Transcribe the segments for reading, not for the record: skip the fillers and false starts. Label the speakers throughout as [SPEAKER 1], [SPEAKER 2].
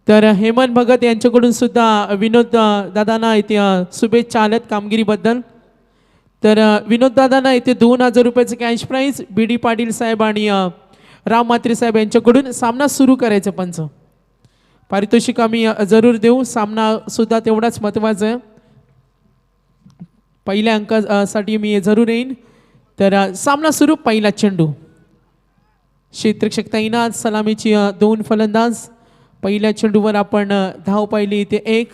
[SPEAKER 1] तर हेमंत भगत यांच्याकडून सुद्धा विनोद दादांना इथे शुभेच्छा आल्यात कामगिरीबद्दल. तर विनोद दादांना इथे 2000 रुपयाचं कॅश प्राईज बी डी पाटील साहेब आणि राम म्हात्रे साहेब यांच्याकडून सामना सुरू करायचं. पंच पारितोषिक आम्ही जरूर देऊ. सामना सुद्धा तेवढाच महत्त्वाचा आहे. पहिल्या अंकासाठी मी जरूर येईन. तर सामना सुरू. पहिला चेंडू क्षेत्ररक्षक तैनात. सलामीची 2 फलंदाज. पहिल्या चेंडूवर आपण धाव पाहिली इथे 1.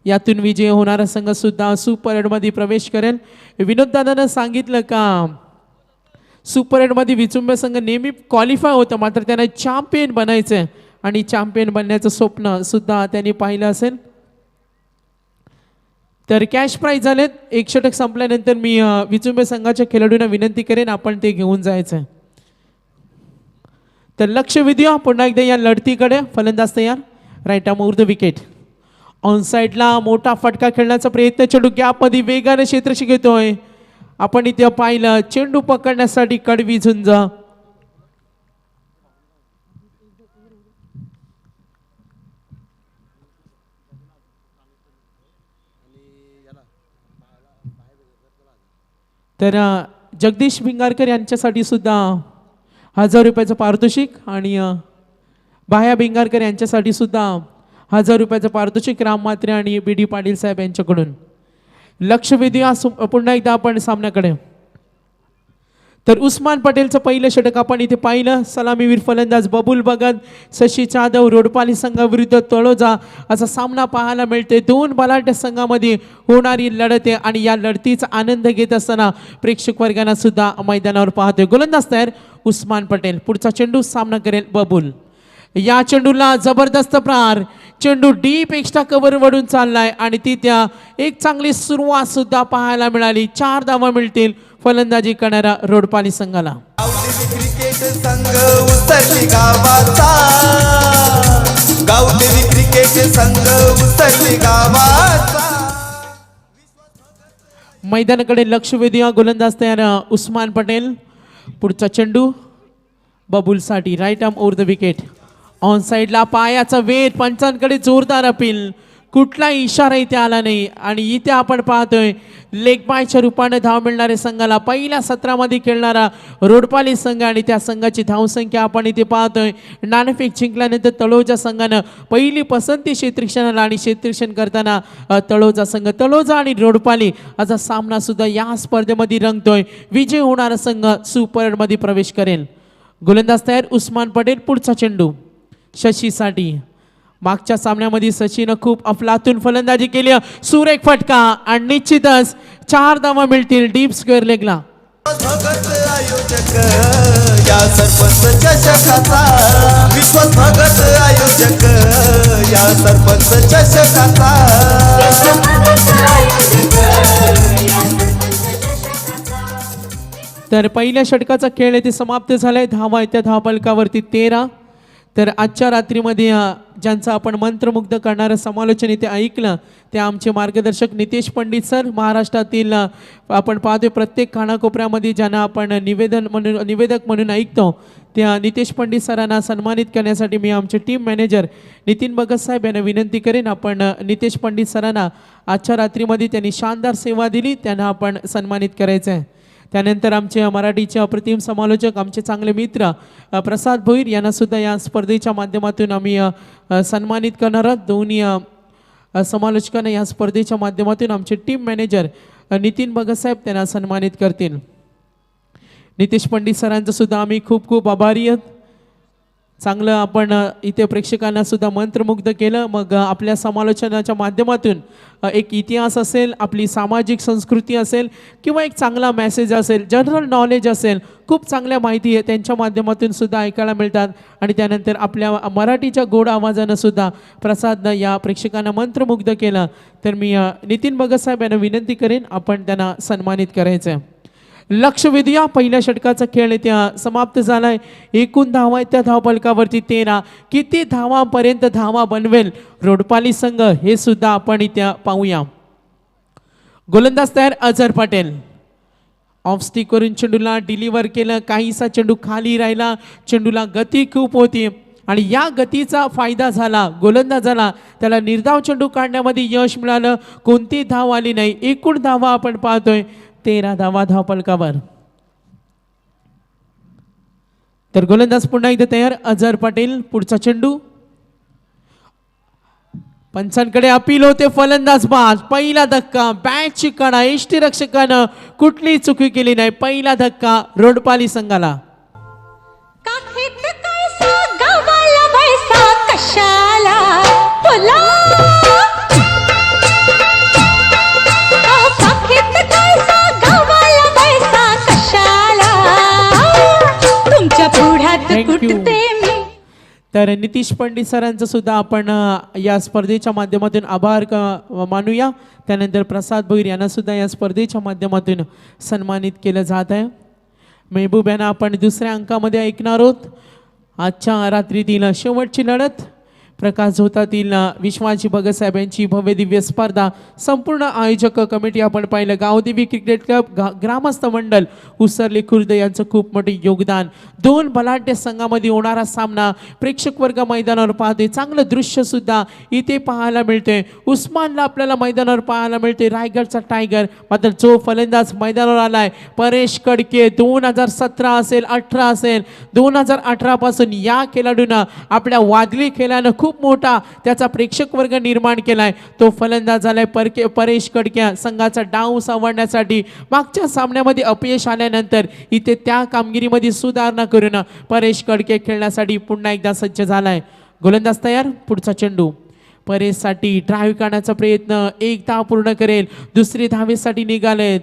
[SPEAKER 1] यातून विजय होणारा संघ सुद्धा सुपर 8 मध्ये प्रवेश करेल. विनोद दादानं सांगितलं का सुपर 8 मध्ये विचुंबे संघ नेहमी क्वालिफाय होतं, मात्र त्यांना चॅम्पियन बनायचं आणि चॅम्पियन बनण्याचं स्वप्न सुद्धा त्यांनी पाहिलं असेल. तर कॅश प्राईज झालेत. 1 षटक संपल्यानंतर मी विचुंबे संघाच्या खेळाडूंना विनंती करेन आपण ते घेऊन जायचं. तर लक्ष विद्या पुन्हा एकदा या लढतीकडे. फलंदाज तयार. Right arm over the wicket. On साईडला मोठा फटका खेळण्याचा प्रयत्न. चेंडू गॅपमध्ये वेगाने क्षेत्ररक्षक घेतोय. आपण इथे पाहिलं चेंडू पकडण्यासाठी कडवी झुंज. तर जगदीश भिंगारकर यांच्यासाठी सुद्धा 1000 रुपयाचं पारितोषिक आणि बाह्या भिंगारकर यांच्यासाठी सुद्धा 1000 रुपयाचं पारितोषिक राम म्हात्रे आणि बी डी पाटील साहेब यांच्याकडून. लक्ष वेधूया पुन्हा एकदा आपण सामन्याकडे. तर उस्मान पटेलचं पहिलं षटक आपण इथे पाहिलं. सलामीवीर फलंदाज बबुल भगत, शशी जाधव रोडपाली संघाविरुद्ध तळोजा असा सामना पाहायला मिळते. 2 बलाढ्य संघामध्ये होणारी लढत आहे आणि या लढतीचा आनंद घेत असताना प्रेक्षक वर्गांना सुद्धा मैदानावर पाहतोय. गोलंदाज तयार उस्मान पटेल. पुढचा चेंडू सामना करेल बबुल. या चेंडूला जबरदस्त प्रहार. चेंडू डीप एक्स्ट्रा कव्हर वडून चाललाय आणि ती त्या एक चांगली सुरुवात सुद्धा पाहायला मिळाली. 4 धावा मिळतील फलंदाजी करणारा रोडपाली संघाला.
[SPEAKER 2] क्रिकेट संघ उतरली गावाचा. गावदेवी क्रिकेट संघ उतरली गावाचा.
[SPEAKER 1] मैदानाकडे लक्ष वेधूया. गोलंदाज तयार उस्मान पटेल. पुढचा चेंडू बबुलसाठी. Right arm over the wicket. On साईडला पायाचा वेध. पंचांकडे जोरदार अपील. कुठलाही इशारा इथे आला नाही आणि इथे आपण पाहतोय लेग बायच्या रूपाने धाव मिळणाऱ्या संघाला पहिल्या सत्रामध्ये खेळणारा रोडपाली संघ आणि त्या संघाची धावसंख्या आपण इथे पाहतोय. नाणेफेक जिंकल्यानंतर तळोजा संघानं पहिली पसंती क्षेत्ररक्षणाला आणि क्षेत्ररक्षण करताना तळोजा संघ. तळोजा आणि रोडपाली असा सामना सुद्धा या स्पर्धेमध्ये रंगतोय. विजय होणारा संघ सुपर 8 मध्ये प्रवेश करेल. गोलंदाज तयार उस्मान पटेल. पुढचा चेंडू शशीसाठी. मागच्या सामन्यामध्ये शशीनं खूप अफलातून फलंदाजी केली. सुरेख फटका आणि निश्चितच 4 धावा मिळतील डीप स्क्वेअर लेगला.
[SPEAKER 2] भगत आयोजक या सरपंच चषकाचा. विश्वास भगत आयोजक या सरपंच चषकाचा.
[SPEAKER 1] तर पहिल्या षटकाचा खेळ येथे समाप्त झालाय. धावा येत्या धावफलकावरती 13. तर आजच्या रात्रीमध्ये ज्यांचं आपण मंत्रमुग्ध करणारं समालोचन इथे ऐकलं ते आमचे मार्गदर्शक नितेश पंडित सर. महाराष्ट्रातील आपण पाहतोय प्रत्येक कानाकोपऱ्यामध्ये ज्यांना आपण निवेदक म्हणून ऐकतो त्या नितेश पंडित सरांना सन्मानित करण्यासाठी मी आमचे टीम मॅनेजर नितीन भगत साहेब यांना विनंती करेन. आपण नितेश पंडित सरांना आजच्या रात्रीमध्ये त्यांनी शानदार सेवा दिली त्यांना आपण सन्मानित करायचं आहे. त्यानंतर आमचे मराठीचे अप्रतिम समालोचक आमचे चांगले मित्र प्रसाद भोईर यांना सुद्धा या स्पर्धेच्या माध्यमातून आम्ही सन्मानित करणार आहोत. दोन्ही समालोचकांना या स्पर्धेच्या माध्यमातून आमचे टीम मॅनेजर नितीन भगत साहेब त्यांना सन्मानित करतील. नितेश पंडित सरांचं सुद्धा आम्ही खूप खूप आभारी आहोत. चांगलं आपण इथे प्रेक्षकांना सुद्धा मंत्रमुग्ध केलं. मग आपल्या समालोचनाच्या माध्यमातून एक इतिहास असेल, आपली सामाजिक संस्कृती असेल किंवा एक चांगला मेसेज असेल, जनरल नॉलेज असेल, खूप चांगल्या माहिती आहे त्यांच्या माध्यमातून सुद्धा ऐकायला मिळतात. आणि त्यानंतर आपल्या मराठीच्या गोड आवाजानं सुद्धा प्रसादनं या प्रेक्षकांना मंत्रमुग्ध केलं. तर मी नितीन भगत साहेब यांना विनंती करेन आपण त्यांना सन्मानित करायचं आहे. लक्ष वेधूया. पहिल्या षटकाचा खेळ त्या समाप्त झालाय. एकूण धावा त्या धावफलकावरती 13. किती धावांपर्यंत धावा बनवेल रोडपाली संघ हे सुद्धा आपण इथे पाहूया. गोलंदाज तयार अझर पटेल. ऑफ स्टिक वरून चेंडूला डिलिव्हर केलं. काहीसा चेंडू खाली राहिला. चेंडूला गती खूप होती. आणि या गतीचा फायदा झाला गोलंदाजाला, त्याला निर्धाव चेंडू काढण्यामध्ये यश मिळालं, कोणती धाव आली नाही. एकूण धावा आपण पाहतोय 13 धावा धावफलकावर. तर गोलंदाज पुन्हा एकदा तयार, अझर पटेल. पुढचा चेंडू पंचांकडे अपील होते, फलंदाज बाद. पहिला धक्का, बॅटची कडा, यष्टीरक्षकानं कुठली चुकी केली नाही. पहिला धक्का रोडपाली संघाला.
[SPEAKER 3] काखेत कैसा गावाला बैसा कशाला फुला काखेत कैसा गावाला बैसा कशाला तुमच्या पुढ्यात
[SPEAKER 1] Thank you.
[SPEAKER 3] कुठते मी.
[SPEAKER 1] तर नितीश पंडित सरांचं सुद्धा आपण या स्पर्धेच्या माध्यमातून आभार मानूया. त्यानंतर प्रसाद भोईर यांना सुद्धा या स्पर्धेच्या माध्यमातून सन्मानित केलं जात आहे. मेहबूब यांना आपण दुसऱ्या अंकामध्ये ऐकणार आहोत. आजच्या रात्रीतील शेवटची लढत प्रकाश झोतातील विश्वाजी भगत साहेब यांची भव्य दिव्य स्पर्धा. संपूर्ण आयोजक कमिटी आपण पाहिलं, गावदेवी क्रिकेट क्लब, ग्रामस्थ मंडळ उसरली खुर्द यांचं खूप मोठे योगदान. दोन बलाढ्य संघामध्ये होणारा सामना प्रेक्षक वर्ग मैदानावर पाहते. चांगलं दृश्य सुद्धा इथे पाहायला मिळते. उस्मानला आपल्याला मैदानावर पाहायला मिळते, रायगडचा टायगर. मात्र जो फलंदाज मैदानावर आलाय परेश कडके, 2017 असेल 18 असेल 2018 पासून या खेळाडूंना आपल्या वादळी खेळानं खूप मोठा त्याचा प्रेक्षक वर्ग निर्माण केलाय. तो फलंदाज झालाय परेश कडके. संघाचा डाव सावरण्यासाठी मागच्या सामन्यामध्ये अपयश आल्यानंतर इथे त्या कामगिरीमध्ये सुधारणा करून परेश कडके खेळण्यासाठी पुन्हा एकदा सज्ज झालाय. गोलंदाज तयार, पुढचा चेंडू परेशसाठी ड्राईव्ह करण्याचा प्रयत्न, एक धाव पूर्ण करेल. दुसरी धावेसाठी निघालेत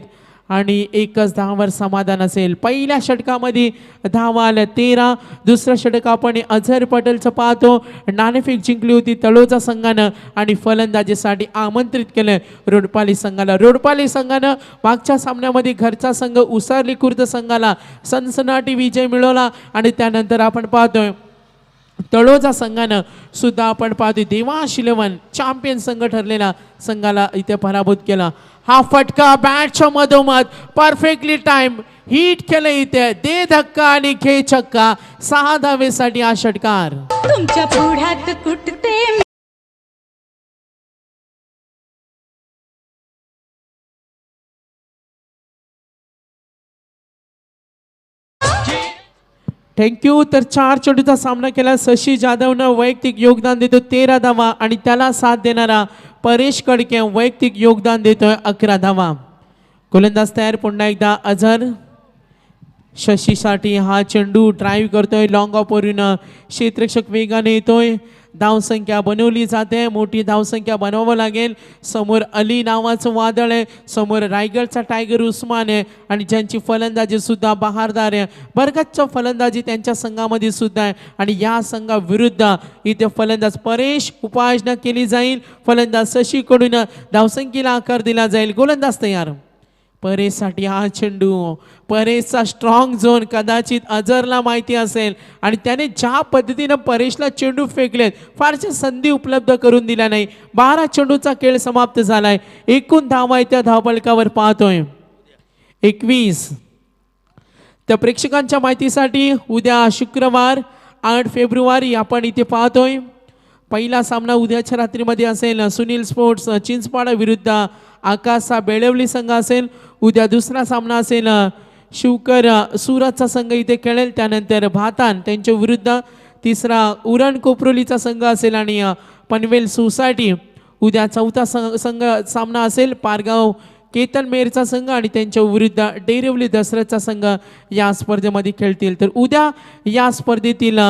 [SPEAKER 1] आणि एकच धावावर समाधान असेल. पहिल्या षटकामध्ये धावा आल्या 13. दुसरं षटक आपण अझर पटेलचं पाहतो. नाणेफेक जिंकली होती तळोजा संघानं आणि फलंदाजीसाठी आमंत्रित केलं रोडपाली संघाला. रोडपाली संघानं मागच्या सामन्यामध्ये घरचा संघ उसरली खुर्द संघाला सनसनाटी विजय मिळवला आणि त्यानंतर आपण पाहतोय तळोजा संघानं सुद्धा आपण पाहतोय देवाश 11 चॅम्पियन संघ ठरलेला संघाला इथे पराभूत केला. हा फटका बॅटच्या मधोमध परफेक्टली टाइम हिट केलं. इथे दे धक्का आणि खे छक्का. 6 धावेसाठी हा षटकार.
[SPEAKER 3] तुमच्या पुढ्यात कुठते मी.
[SPEAKER 1] थँक्यू. तर 4 चेंडूचा सामना केला. शशी जाधवनं वैयक्तिक योगदान देतो 13 धावा आणि त्याला साथ देणारा परेश कडके वैयक्तिक योगदान देतोय 11 धावा. गोलंदाज तयार, पुन्हा एकदा अझर. शशीसाठी हा चेंडू ड्राईव्ह करतोय, लॉंग ऑफवरून क्षेत्ररक्षक वेगाने येतोय. धावसंख्या बनवली जाते, मोठी धावसंख्या बनवावं लागेल. समोर अली नावाचं वादळ आहे, समोर रायगडचा टायगर उस्मान आहे आणि ज्यांची फलंदाजी सुद्धा बहारदार आहे. बरगतच्या फलंदाजी त्यांच्या संघामध्ये सुद्धा आहे आणि या संघाविरुद्ध इथे फलंदाज परेश उपाययोजना केली जाईल. फलंदाज शशीकडून धावसंख्येला आकार दिला जाईल. गोलंदाज तयार. परेशसाठी हा चेंडू, परेशचा स्ट्रॉंग झोन कदाचित अझरला माहिती असेल आणि त्याने ज्या पद्धतीनं परेशला चेंडू फेकलेत फारशा संधी उपलब्ध करून दिल्या नाही. 12 चेंडूचा खेळ समाप्त झालाय. एकूण धावा त्या धावफलकावर पाहतोय 21. त्या प्रेक्षकांच्या माहितीसाठी उद्या शुक्रवार 8 फेब्रुवारी आपण इथे पाहतोय. पहिला सामना उद्याच्या रात्रीमध्ये असेल सुनील स्पोर्ट्स चिंचपाडा विरुद्ध आकाशा बेळवली संघ असेल. उद्या दुसरा सामना असेल शिवकर सुरतचा संघ इथे खेळेल. त्यानंतर भातान त्यांच्या विरुद्ध तिसरा उरण कोपरोलीचा संघ असेल आणि पनवेल सोसायटी उद्या चौथा संघ सामना असेल. पारगाव केतन मेरचा संघ आणि त्यांच्या विरुद्ध डेरिवली दसरथचा संघ या स्पर्धेमध्ये खेळतील. तर उद्या या स्पर्धेतील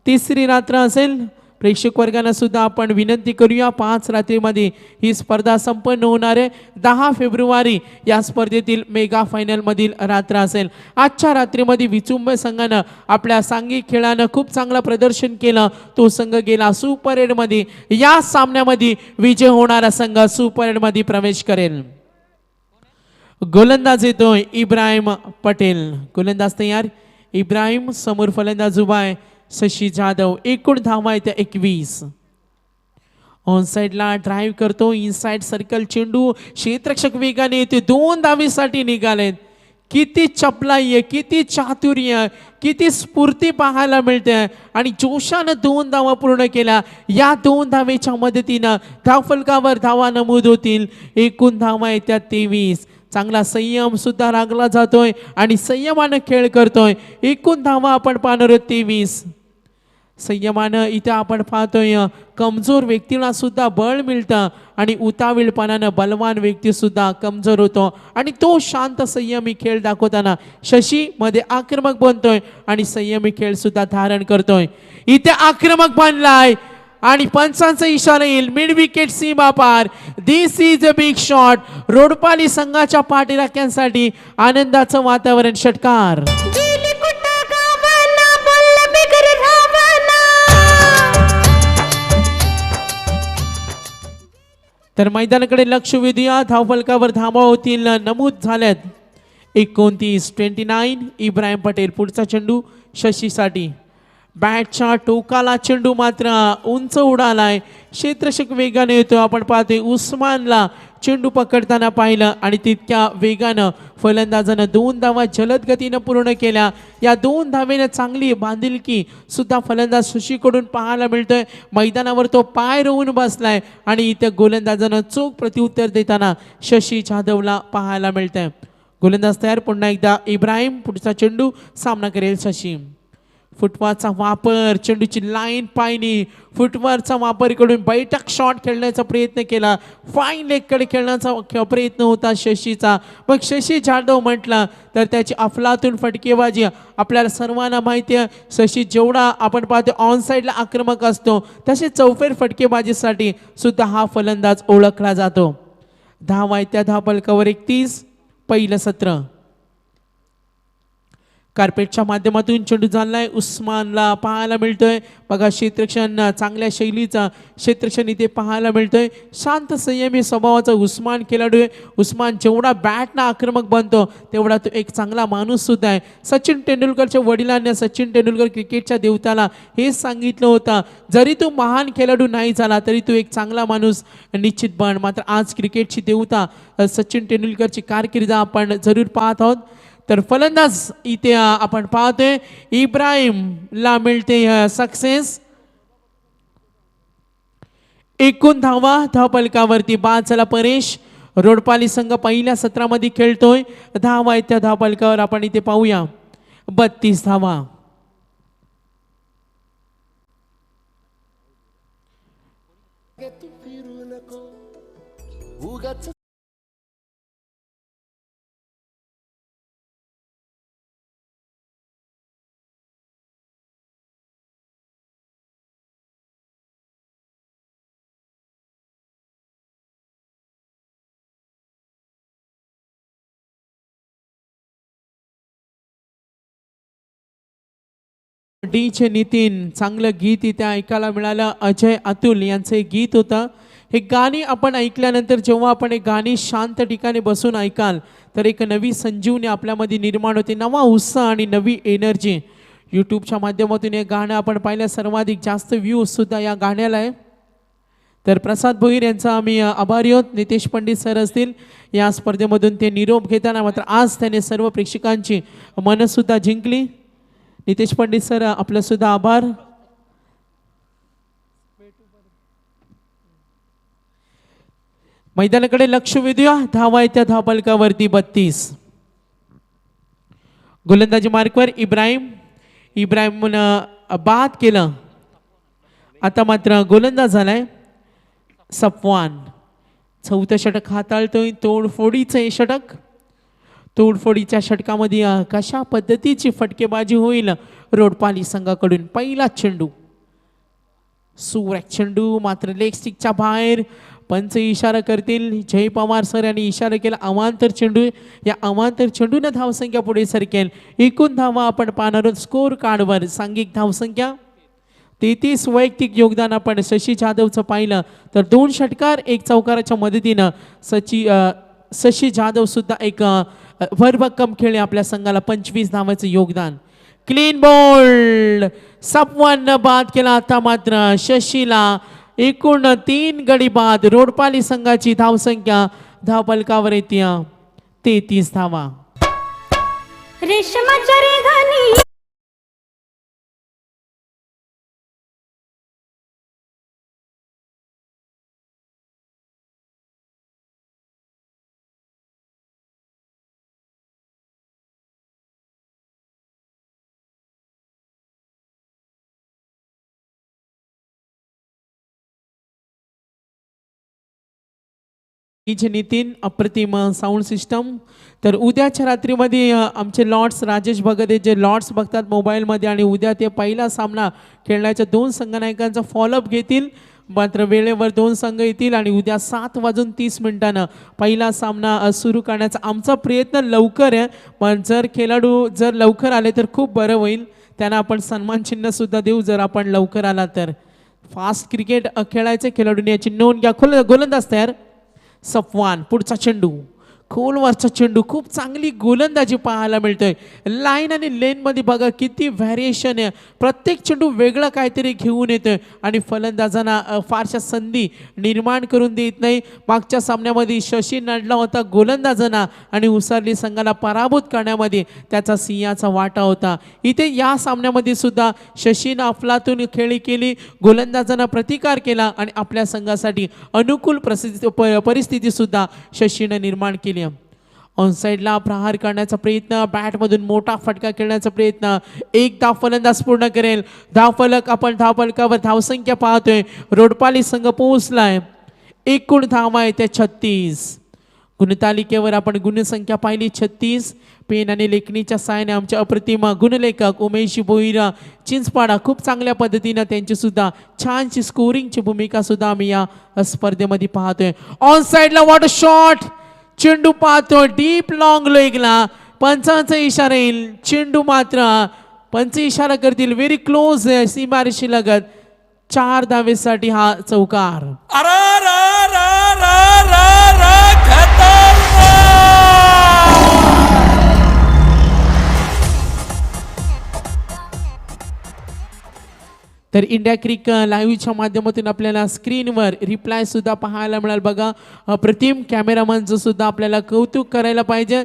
[SPEAKER 1] तिसरी रात्र असेल. प्रेक्षक वर्गांना सुद्धा आपण विनंती करूया 5 रात्रीमध्ये ही स्पर्धा संपन्न होणार आहे. 10 फेब्रुवारी या स्पर्धेतील मेगा फायनलमधील रात्र असेल. आजच्या रात्रीमध्ये विचुंब संघानं आपल्या सांघिक खेळानं खूप चांगलं प्रदर्शन केलं. तो संघ गेला सुपर एटमध्ये. या सामन्यामध्ये विजय होणारा संघ सुपर एटमध्ये प्रवेश करेल. गोलंदाज येतोय इब्राहिम पटेल. गोलंदाज तयार. इब्राहिम समोर फलंदाज उभा आहे शशी जाधव. एकूण धावा आहेत 21. ऑन साइडला ड्राईव्ह करतो, इनसाइड सर्कल चेंडू क्षेत्ररक्षक वेगाने येते. 2 धावेसाठी निघालेत. किती चपलाई आहे, किती चातुर्य आहे, किती स्फूर्ती पाहायला मिळते आणि जोशानं 2 धावा पूर्ण केल्या. या 2 धावेच्या मदतीनं धावफलकावर धावा नमूद होतील. एकूण धावा येत्या 23. चांगला संयम सुद्धा राखला जातोय आणि संयमानं खेळ करतोय. एकूण धावा आपण पाहणार आहोत 23. संयमानं इथं आपण पाहतोय कमजोर व्यक्तीला सुद्धा बळ मिळतं आणि उतावीळपणानं बलवान व्यक्ती सुद्धा कमजोर होतो आणि तो शांत संयमी खेळ दाखवताना शशी मध्ये आक्रमक बनतोय आणि संयमी खेळ सुद्धा धारण करतोय. इथे आक्रमक बनलाय आणि पंचांचा इशारा येईल. मिड विकेट सीमा पार. दिस is a big shot. Roadpali संघाच्या पाठीराख्यांसाठी आनंदाचं वातावरण. षटकार. तर मैदानाकडे लक्ष वेधूया. धावफलकावर धावा होतील नमूद झाल्यात 29. इब्राहिम पटेल. पुढचा चेंडू शशीसाठी. बॅटच्या टोकाला चेंडू मात्र उंच उडालाय. क्षेत्ररक्षक वेगाने येतो. आपण पाहतोय उस्मानला चेंडू पकडताना पाहिलं आणि तितक्या वेगानं फलंदाजानं 2 धावा जलद गतीनं पूर्ण केल्या. या 2 धावेनं चांगली बांधिलकी सुद्धा फलंदाज शशीकडून पाहायला मिळतोय. मैदानावर तो पाय रोवून बसलाय आणि इथं गोलंदाजानं चोख प्रत्युत्तर देताना शशी जाधवला पाहायला मिळतंय. गोलंदाज तयार. पुन्हा एकदा इब्राहिम. पुढचा चेंडू सामना करेल शशी. फुटबॉलचा वापर. चेंडूची लाईन पाहिली. फुटबॉलचा वापर करून बैठक शॉट खेळण्याचा प्रयत्न केला. फाईन लेगकडे खेळण्याचा प्रयत्न होता शशीचा. मग शशी जाधव म्हटलं तर त्याची अफलातून फटकेबाजी आपल्याला सर्वांना माहिती आहे. शशी जेवढा आपण पाहतो ऑन साईडला आक्रमक असतो तसे चौफेर फटकेबाजीसाठी सुद्धा हा फलंदाज ओळखला जातो. धावा त्या धावफलकावर 31. पहिलं सत्र. कार्पेटच्या माध्यमातून चेंडू झालाय. उस्मानला पाहायला मिळतोय. बघा क्षेत्ररक्षण चांगल्या शैलीचा क्षेत्ररक्षण इथे पाहायला मिळतोय. शांत संयमी स्वभावाचा उस्मान खेळाडू आहे. उस्मान जेवढा बॅटना आक्रमक बनतो तेवढा तो एक चांगला माणूस सुद्धा आहे. सचिन तेंडुलकरच्या वडिलांनी सचिन तेंडुलकर क्रिकेटच्या देवताला हेच सांगितलं होतं, जरी तू महान खेळाडू नाही झाला तरी तू एक चांगला माणूस निश्चित बन. मात्र आज क्रिकेटची देवता सचिन तेंडुलकरची कारकीर्द आपण जरूर पाहत आहोत. तर फलंदाज इथे आपण पाहतोय इब्राहिमला मिळते सक्सेस. एकूण धावा धावफलकावरती बाद झाला. परेश. रोडपाली संघ पहिल्या सत्रामध्ये खेळतोय. धावा त्या धावफलकावर आपण इथे पाहूया 32 धावा. डीचे नितीन. चांगलं गीत इथे ऐकायला मिळालं. अजय अतुल यांचं एक गीत होतं. हे गाणी आपण ऐकल्यानंतर जेव्हा आपण एक गाणी शांत ठिकाणी बसून ऐकाल तर एक नवी संजीवनी आपल्यामध्ये निर्माण होते. नवा उत्साह आणि नवी एनर्जी. यूट्यूबच्या माध्यमातून हे गाणं आपण पाहिलं. सर्वाधिक जास्त व्ह्यूज सुद्धा या गाण्याला आहे. तर प्रसाद भोईर यांचा आम्ही आभारी आहोत. नितेश पंडित सर असतील या स्पर्धेमधून ते निरोप घेताना मात्र आज त्याने सर्व प्रेक्षकांची मनं सुद्धा जिंकली. नितेश पंडित सर आपलं सुद्धा आभार. मैदानाकडे लक्ष वेधूया. धावा येत्या धावफलकावरती 32. गोलंदाजी मार्कवर इब्राहिम बाद केलं. आता मात्र गोलंदाज झालाय सफवान. 4थं षटक हाताळतोय. तोडफोडीचं हे षटक. तोडफोडीच्या षटकामध्ये कशा पद्धतीची फटकेबाजी होईल रोडपाली संघाकडून. पहिला चेंडू सुरेख चेंडू मात्र लेग स्टिकच्या बाहेर. पंच इशारा करतील. जय पवार सर यांनी इशारा केला अवांतर चेंडू. या अवांतर चेंडूने धावसंख्या पुढे सरकेल. एकूण धावा आपण पाहणार आहोत स्कोर कार्डवर. सांघिक धावसंख्या 33. वैयक्तिक योगदान आपण शशी जाधवचं पाहिलं तर 2 षटकार 1 चौकाराच्या मदतीनं शशी जाधव सुद्धा एक भरभक्कम खेळले आपल्या संघाला. 25 धावांचं योगदान. Clean ball. सफवान बाद केला. आता मात्र शशीला एकूण 3 गडी बाद. रोडपाली संघाची धावसंख्या धावफलकावर येते 33 धावा.
[SPEAKER 3] रेशमाच्या रेघानी
[SPEAKER 1] जे नितीन अप्रतिम साऊंड सिस्टम. तर उद्याच्या रात्रीमध्ये आमचे लॉर्ड्स राजेश भगत हे जे लॉर्ड्स बघतात मोबाईलमध्ये आणि उद्या ते पहिला सामना खेळण्याच्या 2 संघनायकांचा फॉलोअप घेतील. मात्र वेळेवर 2 संघ येतील आणि उद्या 7:30 पहिला सामना सुरू करण्याचा आमचा प्रयत्न लवकर आहे. पण जर खेळाडू जर लवकर आले तर खूप बरं होईल. त्यांना आपण सन्मान चिन्ह सुद्धा देऊ जर आपण लवकर आला तर. फास्ट क्रिकेट खेळायचे खेळाडूंनी याची नोंद घ्या. गोलंदाज तयार. सफवान पुढचा चेंडू खोलवरचा चेंडू खूप चांगली गोलंदाजी पाहायला मिळतोय. लाईन आणि लेनमध्ये बघा किती व्हॅरिएशन आहे. प्रत्येक चेंडू वेगळं काहीतरी घेऊन येतोय आणि फलंदाजांना फारशा संधी निर्माण करून देत नाही. मागच्या सामन्यामध्ये शशी नडला होता गोलंदाजांना आणि उसरली संघाला पराभूत करण्यामध्ये त्याचा सिंहाचा वाटा होता. इथे या सामन्यामध्ये सुद्धा शशीनं अफलातून खेळी केली, गोलंदाजांना प्रतिकार केला आणि आपल्या संघासाठी अनुकूल परिस्थिती सुद्धा शशीनं निर्माण केली. ऑन साइडला प्रहार करण्याचा प्रयत्न, बॅटमधून मोठा फटका खेळण्याचा प्रयत्न. एक धाव फलंदाज पूर्ण करेल. धावफलक आपण धावफलकावर धावसंख्या पाहतोय. रोडपाली संघ पोहोचलाय. एकूण धावा आहे त्या 36. गुणतालिकेवर आपण गुणसंख्या पाहिली 36. पेन आणि लेखणीच्या साहाय्याने आमचे अप्रतिम गुणलेखक उमेश भोईरा चिंचपाडा खूप चांगल्या पद्धतीनं त्यांची सुद्धा छानशी स्कोरिंगची भूमिका सुद्धा आम्ही या स्पर्धेमध्ये पाहतोय. ऑन साइडला वॉट अ शॉट. चेंडू पाहतो डीप लॉंग लेगला. पंचांचा इशारा येईल. चेंडू मात्र पंच इशारा करतील व्हेरी क्लोज सीमारेषी लगत. 4 धावेसाठी हा चौकार. तर इंडिया क्रिक लाईव्हच्या माध्यमातून आपल्याला स्क्रीनवर रिप्लाय सुद्धा पाहायला मिळाल. बघा अप्रतिम कॅमेरामनचं सुद्धा आपल्याला कौतुक करायला पाहिजे.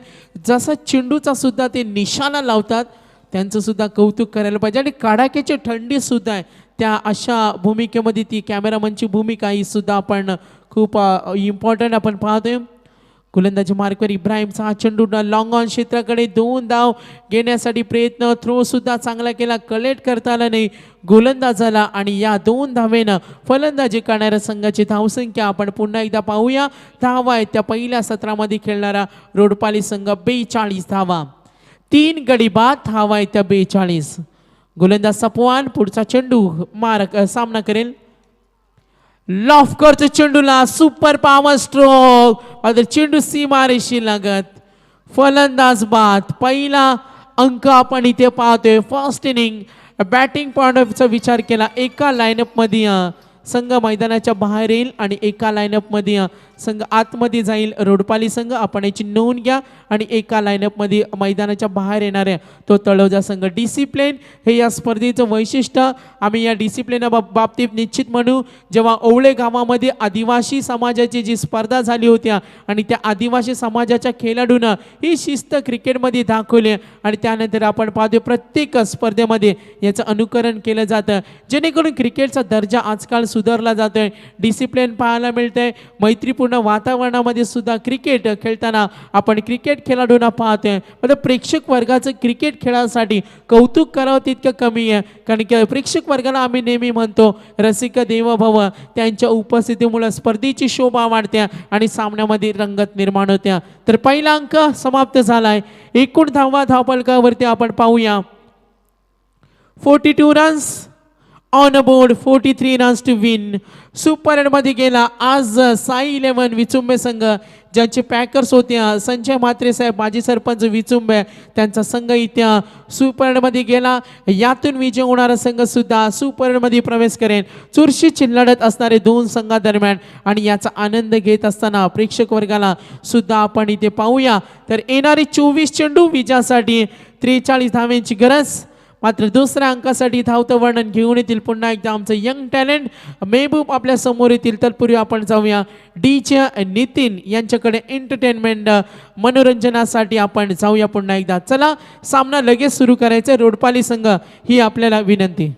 [SPEAKER 1] जसं चेंडूचा सुद्धा ते निशाणा लावतात त्यांचं सुद्धा कौतुक करायला पाहिजे. आणि कडाक्याची थंडी सुद्धा आहे त्या अशा भूमिकेमध्ये ती कॅमेरामनची भूमिका ही सुद्धा आपण खूप इम्पॉर्टंट आपण पाहतोय. गोलंदाजी मार्कवर इब्राहिमचा हा चेंडू लॉंग ऑन क्षेत्राकडे 2 धाव घेण्यासाठी प्रयत्न. थ्रो सुद्धा चांगला केला, कलेक्ट करता आला नाही गोलंदाजाला आणि या 2 धावेनं फलंदाजी करणाऱ्या संघाची धावसंख्या आपण पुन्हा एकदा पाहूया. धावा आहेत त्या पहिल्या सत्रामध्ये खेळणारा रोडपाली संघ 42 धावा. 3 गडी बाद. धावा आहेत त्या 42. गोलंदाज सपवान पुढचा चेंडू सामना करेल. लॉफ्टरच्या चेंडूला सुपर पॉवर स्ट्रोक. चेंडू सीमारेषी लागत. फलंदाज बाद. पहिला अंक आपण इथे पाहतोय. फर्स्ट इनिंग बॅटिंग पॉइंट ऑफचा विचार केला. एका लाईनअपमध्ये संघ मैदानाच्या बाहेर येईल आणि एका लाईनअपमध्ये संघ आतमध्ये जाईल रोडपाली संघ. आपण याची नोंद घ्या. आणि एका लाईनअपमध्ये मैदानाच्या बाहेर येणार आहे तो तळोजा संघ. डिसिप्लिन हे या स्पर्धेचं वैशिष्ट्य. आम्ही या डिसिप्लिन बाबतीत निश्चित म्हणू. जेव्हा ओवळे गावामध्ये आदिवासी समाजाची जी स्पर्धा झाली होत्या आणि त्या आदिवासी समाजाच्या खेळाडूंना ही शिस्त क्रिकेटमध्ये दाखवली आणि त्यानंतर आपण पाहतो प्रत्येक स्पर्धेमध्ये याचं अनुकरण केलं जातं जेणेकरून क्रिकेटचा दर्जा आजकाल सुधारला जातोय. डिसिप्लिन पाहायला मिळतंय. मैत्रीपूर्ण वातावरणामध्ये सुद्धा क्रिकेट खेळताना आपण क्रिकेट खेळाडूंना पाहतोय. म्हणजे प्रेक्षक वर्गाचं क्रिकेट खेळासाठी कौतुक करावं तितकं कमी आहे. कारण की प्रेक्षक वर्गाला आम्ही नेहमी म्हणतो रसिक देवभव. त्यांच्या उपस्थितीमुळे स्पर्धेची शोभा वाढते आणि सामन्यामध्ये रंगत निर्माण होत्या. तर पहिला अंक समाप्त झालाय. एकूण धावा धावफलकावरती आपण पाहूया. 42 runs on board, 43 runs to win. Super मध्ये गेला आज साई 11 विचुंबे संघ ज्यांचे पॅकर्स होते संजय म्हात्रे साहेब माजी सरपंच विचुंबे त्यांचा संघ इथे सुपर मध्ये गेला. यातून विजय होणारा संघ सुद्धा सुपर मध्ये प्रवेश करेल. चुरशीची लढत असणारे 2 संघादरम्यान आणि याचा आनंद घेत असताना प्रेक्षक वर्गाला सुद्धा आपण इथे पाहूया. तर येणारे 24 चेंडू विजयासाठी 43 धावांची गरज. मात्र दुसऱ्या अंकासाठी धावतं वर्णन घेऊन येतील पुन्हा एकदा आमचं यंग टॅलेंट मेहबूब आपल्या समोर येतील. तत्पूर्वी आपण जाऊया डीजे नितीन यांच्याकडे एंटरटेनमेंट मनोरंजनासाठी आपण जाऊया पुन्हा एकदा. चला सामना लगेच सुरू करायचा. रोडपाली संघ ही आपल्याला विनंती.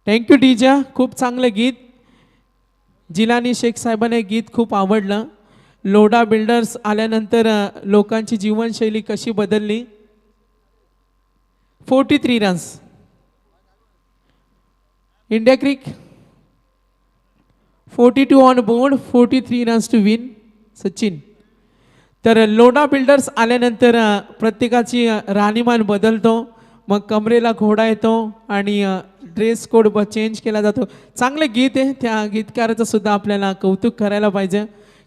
[SPEAKER 1] थँक्यू डीजा. खूप चांगलं गीत. जिलानी शेख साहेबांना हे गीत खूप आवडलं. लोढा बिल्डर्स आल्यानंतर लोकांची जीवनशैली कशी बदलली. 43 रन्स. इंडिया क्रिक 42 on board, 43 runs to win. Sachin. तर लोढा बिल्डर्स आल्यानंतर प्रत्येकाची राहणीमान बदलतो. मग कमरेला घोडा येतो आणि ड्रेस कोड चेंज केला जातो. चांगलं गीत आहे. त्या गीतकाराचं सुद्धा आपल्याला कौतुक करायला पाहिजे.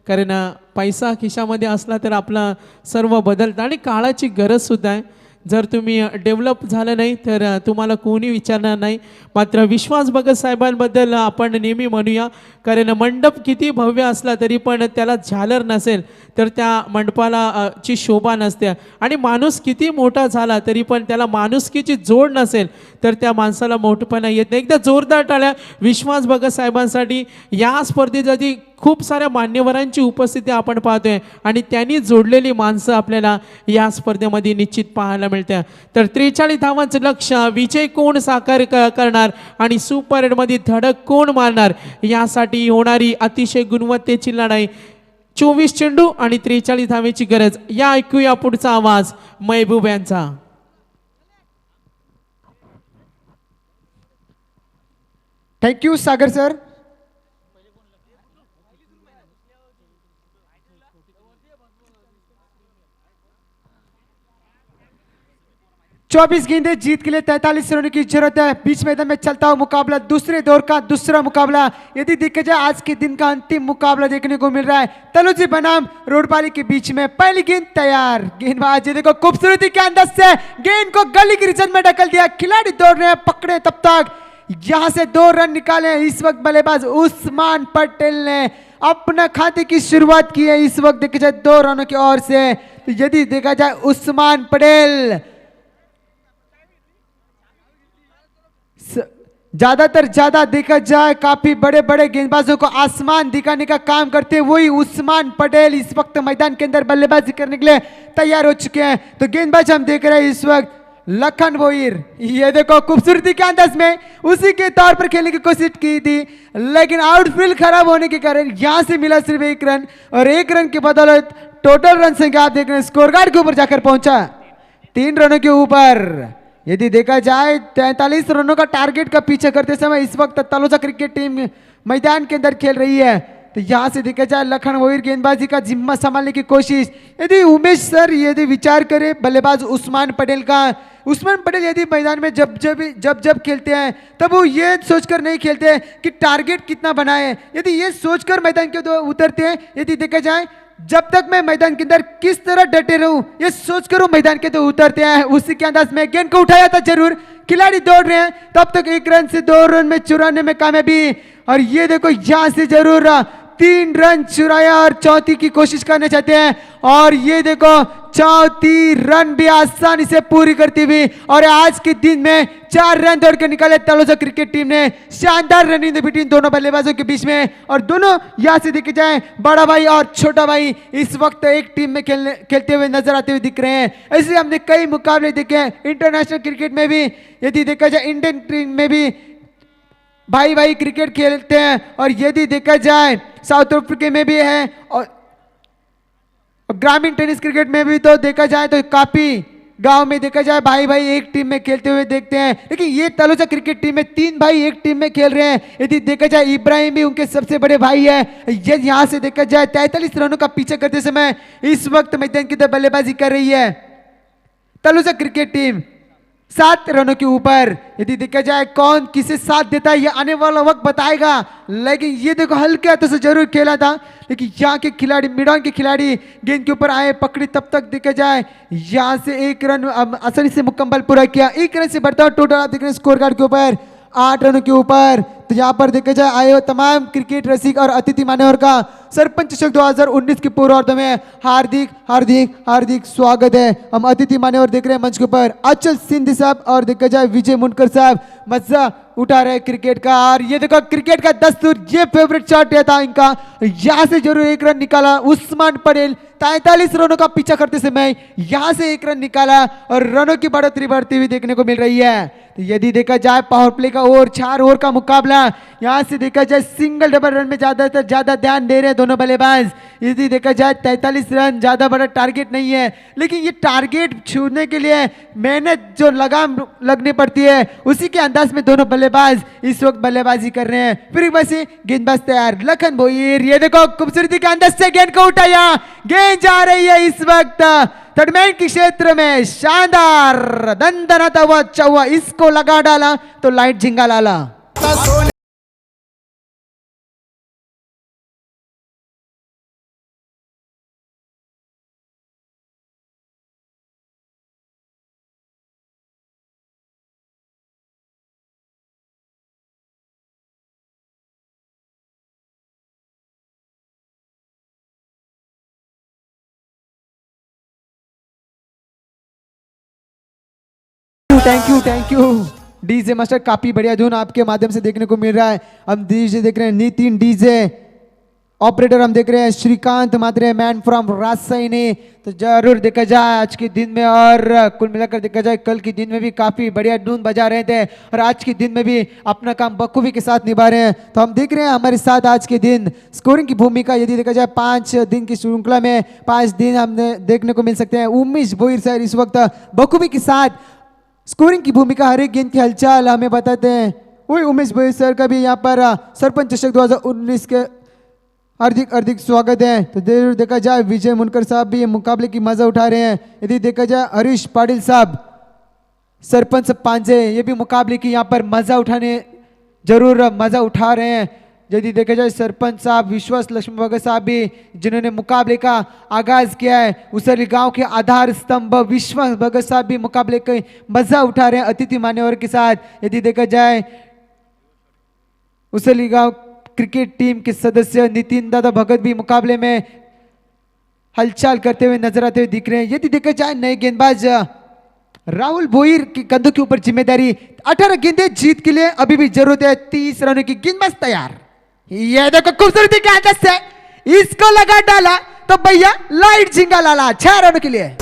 [SPEAKER 1] कारण पैसा खिशामध्ये असला तर आपलं सर्व बदलतं आणि काळाची गरज सुद्धा आहे. जर तुम्ही डेव्हलप झालं नाही तर तुम्हाला कोणी विचारणार नाही. मात्र विश्वास भगत साहेबांबद्दल आपण नेहमी म्हणूया. कारण मंडप किती भव्य असला तरी पण त्याला झालर नसेल तर त्या मंडपाला ची शोभा नसते. आणि माणूस किती मोठा झाला तरी पण त्याला माणुसकीची जोड नसेल तर त्या माणसाला मोठेपणा येत नाही. एकदा जोरदार टाळ्या विश्वास भगत साहेबांसाठी. या स्पर्धेसाठी खूप साऱ्या मान्यवरांची उपस्थिती आपण पाहतोय आणि त्यांनी जोडलेली माणसं आपल्याला या स्पर्धेमध्ये निश्चित पाहायला मिळते. तर 43 धावांचं लक्ष्य विजय कोण साकार करणार आणि सुपर एटमध्ये धडक कोण मारणार यासाठी होणारी अतिशय गुणवत्तेची लढाई. 24 चेंडू आणि 43 धावेची गरज. या ऐकूया पुढचा आवाज महबूब यांचा.
[SPEAKER 4] थँक्यू सागर सर. चौबीस गेंदे जीत के लिए 43 रनों की जरूरत है. बीच मैदान में चलता हुआ मुकाबला, दूसरे दौर का दूसरा मुकाबला. यदि देखा जाए आज के दिन का अंतिम मुकाबला देखने को मिल रहा है तलुजी बनाम रोडपाली के बीच में. पहली गेंद तैयार. गेंदबाज देखो खूबसूरती के अंदाज से गेंद को गली की रिजन में ढकल दिया. खिलाड़ी दौड़ रहे हैं, पकड़े तब तक यहां से 2 रन निकाले. इस वक्त बल्लेबाज उस्मान पटेल ने अपना खाते की शुरुआत की है. इस वक्त देखा जाए 2 रनों की ओर से. तो यदि देखा जाए उस्मान पटेल ज्यादा देखा जाए काफी बड़े बड़े गेंदबाजों को आसमान दिखाने का काम करते हैं. वही उस्मान पटेल इस वक्त मैदान के अंदर बल्लेबाजी करने के लिए तैयार हो चुके हैं. तो गेंदबाज हम देख रहे हैं इस वक्त लखन वोईर. ये देखो खूबसूरती के अंदाज में उसी के तौर पर खेलने की कोशिश की थी लेकिन आउटफील्ड खराब होने के कारण यहां से मिला सिर्फ 1 रन और 1 रन के बदौलत टोटल रन संख्या आप देख रहे हैं स्कोर कार्ड के ऊपर जाकर पहुंचा 3 रनों के ऊपर. यदि देखा जाए 43 रनों का टारगेट का पीछे करते समय इस वक्त तलोजा क्रिकेट टीम मैदान के अंदर खेल रही है. तो यहां से देखा जाए लखन वोईर गेंदबाजी का जिम्मा संभालने की कोशिश. यदि उमेश सर यदि विचार करें बल्लेबाज उस्मान पटेल का. उस्मान पटेल यदि मैदान में जब खेलते हैं तब वो ये सोचकर नहीं खेलते कि टारगेट कितना बनाए. यदि ये सोचकर मैदान के उतरते हैं. यदि देखा जाए जब तक मैं मैदान के अंदर किस तरह डटे रहूं ये सोचकर वो मैदान के तो उतरते हैं. उसी के अंदाज में गेंद को उठाया था जरूर. खिलाड़ी दौड़ रहे हैं तब तक 1 रन से 2 रन में चुराने में कामयाबी. और ये देखो यहां से जरूर 3 रन चुराया और चौथी की कोशिश करना चाहते हैं. और ये देखो चौथी रन भी आसानी से पूरी करती हुई और आज के दिन में 4 रन दौड़ कर निकाले तलोजा क्रिकेट टीम ने. शानदार रनिंग बिटवीन दोनों बल्लेबाजों के बीच में. और दोनों यहां से देखे जाए बड़ा भाई और छोटा भाई इस वक्त एक टीम में खेलते हुए नजर आते हुए दिख रहे हैं. ऐसे हमने कई मुकाबले देखे हैं इंटरनेशनल क्रिकेट में भी. यदि देखा जाए इंडियन टीम में भी भाई भाई क्रिकेट खेलते हैं. और यदि देखा जाए साउथ अफ्रीका में भी है और ग्रामीण टेनिस क्रिकेट में भी तो देखा जाए तो काफी गांव में देखा जाए भाई भाई एक टीम में खेलते हुए देखते हैं, लेकिन ये तलोजा क्रिकेट टीम में 3 भाई एक टीम में खेल रहे हैं। यदि देखा जाए इब्राहिम भी उनके सबसे बड़े भाई है। यदि यहाँ से देखा जाए 43 रनों का पीछा करते समय इस वक्त मैदान की तरफ बल्लेबाजी कर रही है तलोजा क्रिकेट टीम 7 रनों के ऊपर। यदि देखा जाए कौन किसे साथ देता है ये आने वाला वक्त बताएगा, लेकिन ये देखो हल्के हाथों से जरूर खेला था, लेकिन यहाँ के खिलाड़ी मिडॉन के खिलाड़ी गेंद के ऊपर आए पकड़ी, तब तक देखा जाए यहाँ से 1 रन आसानी से मुकम्मल पूरा किया। 1 रन से बढ़ता हुआ टोटल आप देख रहे हैं स्कोर कार्ड के ऊपर 8 रनों के ऊपर। तो यहाँ पर देखा जाए आए हुए तमाम क्रिकेट रसिक और अतिथि मान्यवर का सरपंच चषक 2019 के पूर्वार्ध में हार्दिक हार्दिक हार्दिक स्वागत है। हम अतिथि मान्यवर देख रहे हैं मंच के ऊपर अचल सिंधी साहब और देखा जाए विजय मुनकर साहब मजा उठा रहे क्रिकेट का। और ये देखो क्रिकेट का दस्तूर, ये फेवरेट शॉट था इनका, यहाँ से जरूर 1 रन निकाला उस्मान पटेल। 43 रनों का पीछा करते समय यहाँ से 1 रन निकाला और रनों की बढ़ोतरी बढ़ती हुई देखने को मिल रही है। तो यदि देखा जाए पावर प्ले का ओवर 4 ओवर का मुकाबला, यहाँ से देखा जाए सिंगल डबल रन में ज्यादातर ज्यादा ध्यान दे रहे हैं दोनों बल्लेबाज। यदि देखा जाए 43 रन ज्यादा बड़ा टारगेट नहीं है, लेकिन ये टारगेट छूने के लिए मेहनत जो लगाम लगनी पड़ती है उसी के अंदाज में दोनों बल्लेबाज इस वक्त बल्लेबाजी कर रहे हैं। फिर एक बार से गेंदबाज तैयार लखन भोईर, ये देखो खूबसूरती के अंदाज से गेंद को उठाया, गेंद जा रही है इस वक्त थर्डमैन के क्षेत्र में, शानदार दंदनाता हुआ चौवा, इसको लगा डाला तो लाइट झिंगा लाला। थैंक यू डीजे मास्टर, काफी बढ़िया धुन आपके माध्यम से देखने को मिल रहा है। हम डीजे देख रहे हैं नितिन डीजे ऑपरेटर, हम देख रहे हैं श्रीकांत मात्रे मैन फ्रॉम राजसैनी। तो जरूर देखा जाए आज के दिन में और कुल मिलाकर देखा जाए कल के दिन में भी काफी बढ़िया धुन बजा रहे थे और आज के दिन में भी अपना काम बखूबी के साथ निभा रहे हैं। तो हम देख रहे हैं हमारे साथ आज के दिन स्कोरिंग की भूमिका, यदि देखा जाए 5 दिन की श्रृंखला में 5 दिन हमने देखने को मिल सकते हैं। उमेश भोईर सर इस वक्त बखूबी के साथ स्कोरिंग की भूमिका, हर एक गेंद की हलचल हमें बताते हैं। वही उमेश भोईर सर का भी यहाँ पर सरपंच चषक 2019 के हार्दिक हार्दिक स्वागत है। तो जरूर देखा जाए विजय मुनकर साहब भी मुकाबले की मजा उठा रहे हैं। यदि देखा जाए हरीश पाटिल साहब सरपंच पांजे, ये भी मुकाबले की यहाँ पर मजा उठा रहे हैं। यदि देखा जाए सरपंच साहब विश्वास लक्ष्मी भगत साहब भी जिन्होंने मुकाबले का आगाज किया है, उसरी गांव के आधार स्तंभ विश्वास भगत साहब भी मुकाबले का मजा उठा रहे हैं अतिथि मान्यवर के साथ। यदि देखा जाए उसली गांव क्रिकेट टीम के सदस्य नितिन दादा भगत भी मुकाबले में हलचल करते हुए नजर आते हुए दिख रहे हैं। यदि देखा जाए नए गेंदबाज राहुल भोईर के कंधों के ऊपर जिम्मेदारी, 18 गेंदें जीत के लिए अभी भी जरूरत है 30 रनों की, गेंदबाज तैयार। ये देखो खूबसूरती के आदत से इसको लगा डाला तो भैया लाइट झिंगा लाला 6 रनों के लिए।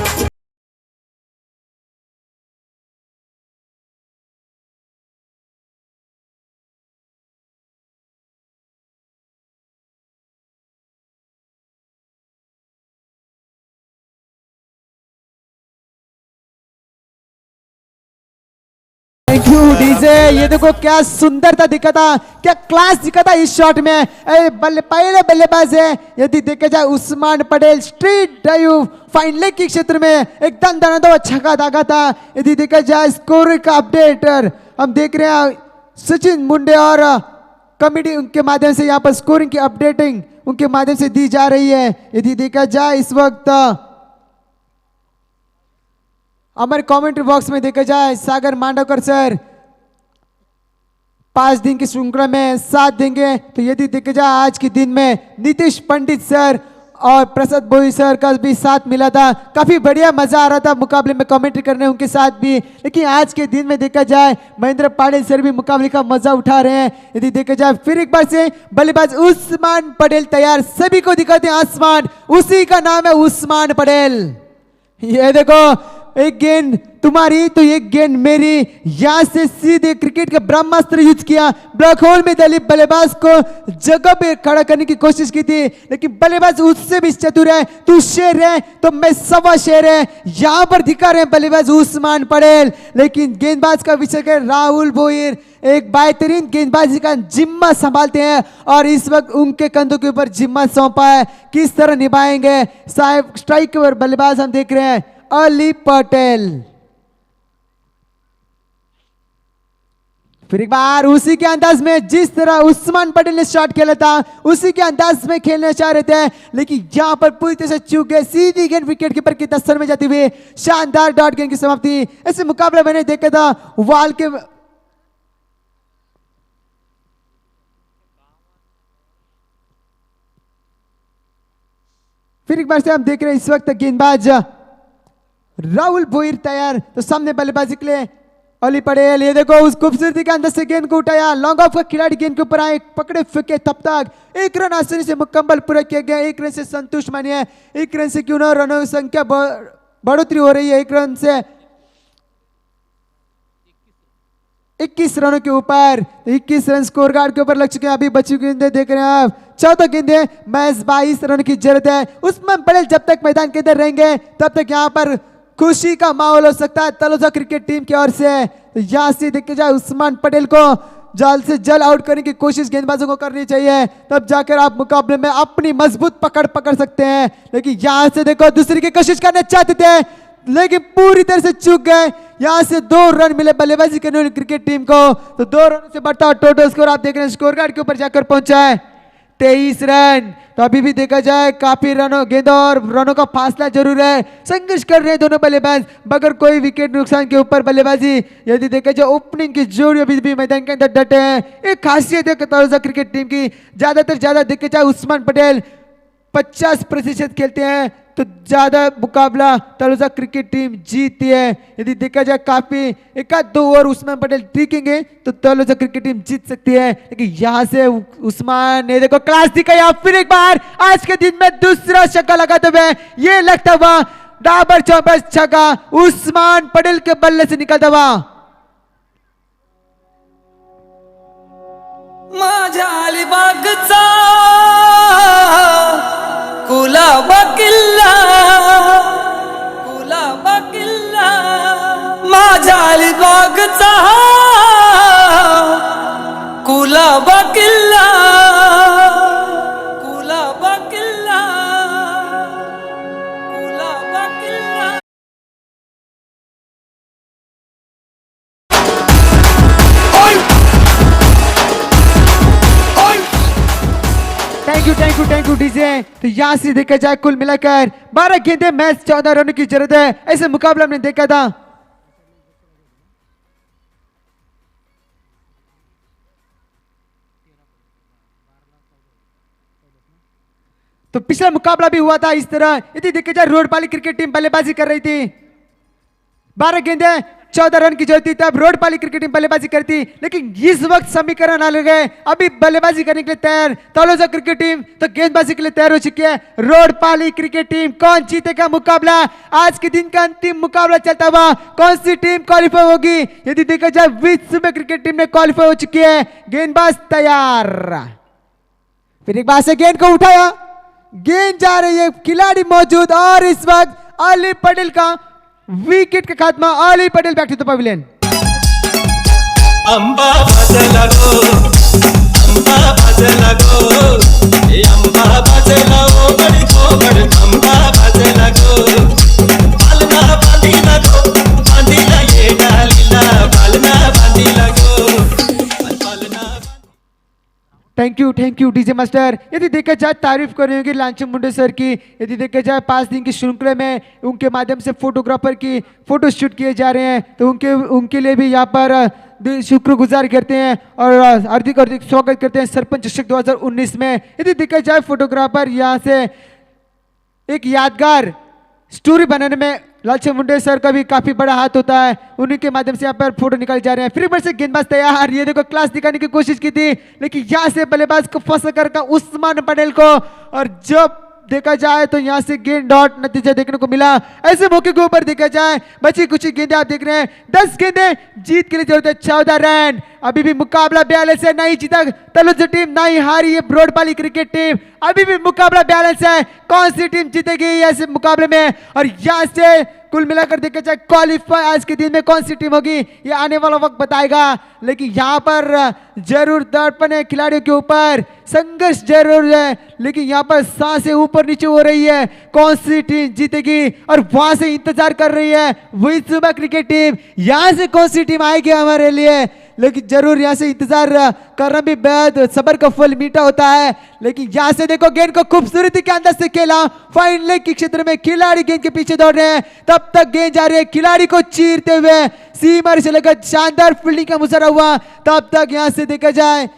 [SPEAKER 4] थैंक यू डीजे, ये देखो क्या सुंदरता दिखा था, क्या क्लास दिखा था इस शॉट में। पहले बल्लेबाज है यदि देखा जाए Usman Patel, straight drive fine leg के क्षेत्र में एकदम दनादन छक्का दागा था। यदि देखा जाए स्कोर का अपडेटर हम देख रहे हैं सचिन मुंडे और कमेटी उनके माध्यम से यहाँ पर स्कोरिंग की अपडेटिंग उनके माध्यम से दी जा रही है। यदि देखा जाए इस वक्त हमारे कमेंट्री बॉक्स में देखा जाए सागर मांडवकर सर 5 दिन की श्रृंखला में 7 देंगे। तो यदि देखा जाए आज के दिन में नीतीश पंडित सर और प्रसाद भोई सर का भी साथ मिला था, काफी बढ़िया मजा आ रहा था मुकाबले में कमेंट्री करने उनके साथ भी। लेकिन आज के दिन में देखा जाए महेंद्र पाटिल सर भी मुकाबले का मजा उठा रहे हैं। यदि देखा जाए फिर एक बार से बल्लेबाज उस्मान पटेल तैयार, सभी को दिखाते हैं आसमान, उसी का नाम है उस्मान पटेल। ये देखो एक गेंद तुम्हारी तो एक गेंद मेरी, यहाँ से सीधे क्रिकेट का ब्रह्मास्त्र यूज किया। ब्लैक होल में दलीप बल्लेबाज को जगह पे खड़ा करने की कोशिश की थी, लेकिन बल्लेबाज उससे भी चतुर है। तू शेर है तो मैं सवा शेर है, यहाँ पर दिखा रहे हैं बल्लेबाज उस्मान पटेल। लेकिन गेंदबाज का विषय है राहुल भोईर, एक बेहतरीन गेंदबाजी का जिम्मा संभालते हैं और इस वक्त उनके कंधों के ऊपर जिम्मा सौंपा है। किस तरह निभाएंगे साहब। स्ट्राइक पर बल्लेबाज हम देख रहे हैं अली पटेल। फिर एक बार उसी के अंदाज में जिस तरह उस्मान पटेल ने शॉट खेला था उसी के अंदाज में खेलना चाह रहे थे, लेकिन यहां पर पूरी तरह से चूक गए। सीधी गेंद विकेट कीपर के दस्तर में जाती हुई शानदार डॉट गेंद की समाप्ति। ऐसे मुकाबला मैंने देखा था वाल के फिर एक बार से हम देख रहे हैं इस वक्त गेंदबाज राहुल भोईर तैयार, तो सामने बल्लेबाजी के लिए अली पटेल। ये देखो उस खूबसूरती के अंदर से गेंद को उठाया, लॉन्ग ऑफ का खिलाड़ी गेंद के ऊपर आए, पकड़े फेंके, तब तक एक रन आसानी से मुकम्मल पूरा किया गया। एक रन से संतुष्ट मानिए, एक रन से क्यों ना रनों की संख्या बढ़ोतरी हो रही है। एक रन से 21 रनों के ऊपर, 21 रन स्कोर कार्ड के ऊपर लग चुके हैं। अभी बची गेंदें देख रहे हैं आप, 14 गेंदें, मैच 22 रन की जरूरत है। उस्मान पटेल जब तक मैदान के अंदर रहेंगे तब तक यहाँ पर खुशी का माहौल हो सकता है तलोजा क्रिकेट टीम की ओर से। तो यहाँ से देखे जाए उस्मान पटेल को जल्द से जल्द आउट करने की कोशिश गेंदबाजों को करनी चाहिए, तब जाकर आप मुकाबले में अपनी मजबूत पकड़ सकते हैं। लेकिन यहाँ से देखो दूसरी की कोशिश करना चाहते थे लेकिन पूरी तरह से चूक गए। यहाँ से 2 रन मिले बल्लेबाजी करने वाली क्रिकेट टीम को, तो 2 रन से बढ़ता टोटल स्कोर आप देख रहे हैं स्कोर कार्ड के ऊपर जाकर पहुंचा है 23 रन। तो अभी भी देखा जाए काफी रनों गेंदों और रनों का फासला जरूर है। संघर्ष कर रहे हैं दोनों बल्लेबाज, मगर कोई विकेट नुकसान के ऊपर बल्लेबाजी। यदि देखा जाए ओपनिंग की जोड़ी अभी भी मैदान के अंदर डटे हैं। एक खासियत है तलोजा क्रिकेट टीम की, ज्यादा देखे जाए उस्मान पटेल 50% खेलते हैं तो ज्यादा मुकाबला तलोजा क्रिकेट टीम जीतती है। यदि देखा जाए काफी 1-2 ओवर उस्मान पटेल टीकेंगे तो तलोजा क्रिकेट टीम जीत सकती है। लेकिन यहां से उस्मान ने देखो क्लास दिखाया। फिर एक बार आज के दिन में दूसरा छक्का लगाते हुए ये लगता हुआ डाबर चौबस छक्का उस्मान पटेल के बल्ले से निकलता हुआ।
[SPEAKER 5] माझ्या अलिबागचा कुलाबा किल्ला माझ्या अलिबागचा कुलाबा किल्ला
[SPEAKER 4] थैंक यू डीजे। तो यहाँ से देखा जाए कुल मिलाकर 12 गेंदें, मैच 14 रनों की जरूरत है। ऐसे मुकाबला हमने देखा था। तो पिछला मुकाबला भी हुआ था इस तरह। यदि देखा जाए रोडपाली क्रिकेट टीम बल्लेबाजी कर रही थी, 12 गेंदें 14 रन की जरूरत थी, तब रोडपाली क्रिकेट टीम बल्लेबाजी करती। लेकिन इस वक्त समीकरण अलग है, अभी बल्लेबाजी करने के लिए तैयार तलोजा क्रिकेट टीम, तो गेंदबाजी के लिए तैयार हो चुकी है रोडपाली क्रिकेट टीम। कौन जीतेगा मुकाबला? आज के दिन का अंतिम मुकाबला चलता हुआ कौन सी टीम क्वालिफाई होगी? यदि देखा जाए विश्व में क्रिकेट टीम ने क्वालिफाई हो चुकी है। गेंदबाज तैयार, फिर एक बार से गेंद को उठाया, गेंद जा रही है, खिलाड़ी मौजूद और इस वक्त अली पटेल का विकेट का खात्मा। Ali Patel back to the pavilion.
[SPEAKER 5] अंबा भाजला गो, अंबा भाजला गो, ए अंबा भाजला ओ बड़ी खोबड़ अंबा भाजला गो, बालना बांधीला गो, बांधीला ये डालीला, बालना बांधीला गो, बालना।
[SPEAKER 4] Thank you DJ master. यदि देखा जाए तारीफ कर रही होगी लांचन मुंडे सर की। यदि देखा जाए 5 दिन की श्रृंखला में उनके माध्यम से फोटोग्राफर की फोटो शूट किए जा रहे हैं, तो उनके लिए भी यहाँ पर शुक्रगुजार करते हैं और हार्दिक स्वागत करते हैं सरपंच चषक 2019 में। यदि देखा जाए फोटोग्राफर यहाँ से एक यादगार स्टोरी बनाने में लालचंद मुंडे सर का भी काफी बड़ा हाथ होता है, उन्हीं के माध्यम से यहाँ पर फोटो निकाले जा रहे हैं। फिर एक बार से गेंदबाज तैयार, ये देखो क्लास दिखाने की कोशिश की थी, लेकिन यहाँ से बल्लेबाज को फंसा कर उस्मान पटेल को, और जब देखा जाए तो यहाँ से गेंद डॉट नतीजा देखने को मिला। ऐसे मौके के ऊपर देखा जाए बची कुछ ही गेंदें आप देख रहे हैं, 10 गेंदें, जीत के लिए जरूरत है 14 रन। अभी भी मुकाबला 42 है, नहीं जीता तलुजा टीम, नहीं हारी ये ब्रॉडपाली क्रिकेट टीम। अभी भी मुकाबला 42 है, कौन सी टीम जीतेगी ऐसे मुकाबले में? और यहाँ से कुल मिलाकर देखा जाए क्वालिफाई आज के दिन में कौन सी टीम होगी ये आने वाला वक्त बताएगा। लेकिन यहाँ पर जरूर दर्पण है खिलाड़ियों के ऊपर, संघर्ष जरूर है, लेकिन यहाँ पर सांसें ऊपर नीचे हो रही है, कौन सी टीम जीतेगी? और वहां से इंतजार कर रही है वही सुबह क्रिकेट टीम, यहाँ से कौन सी टीम आएगी हमारे लिए? लेकिन जरूर यहाँ से इंतजार करना भी बेहद सबर का फल मीठा होता है। लेकिन यहाँ से देखो गेंद को खूबसूरती के अंदर से खेला, फाइन लेग के क्षेत्र में खिलाड़ी गेंद के पीछे दौड़ रहे हैं, तब तक गेंद जा रही है खिलाड़ी को चीरते हुए, सीमा से लेकर शानदार फील्डिंग का मुजरा हुआ, तब तक यहाँ से देखा जाए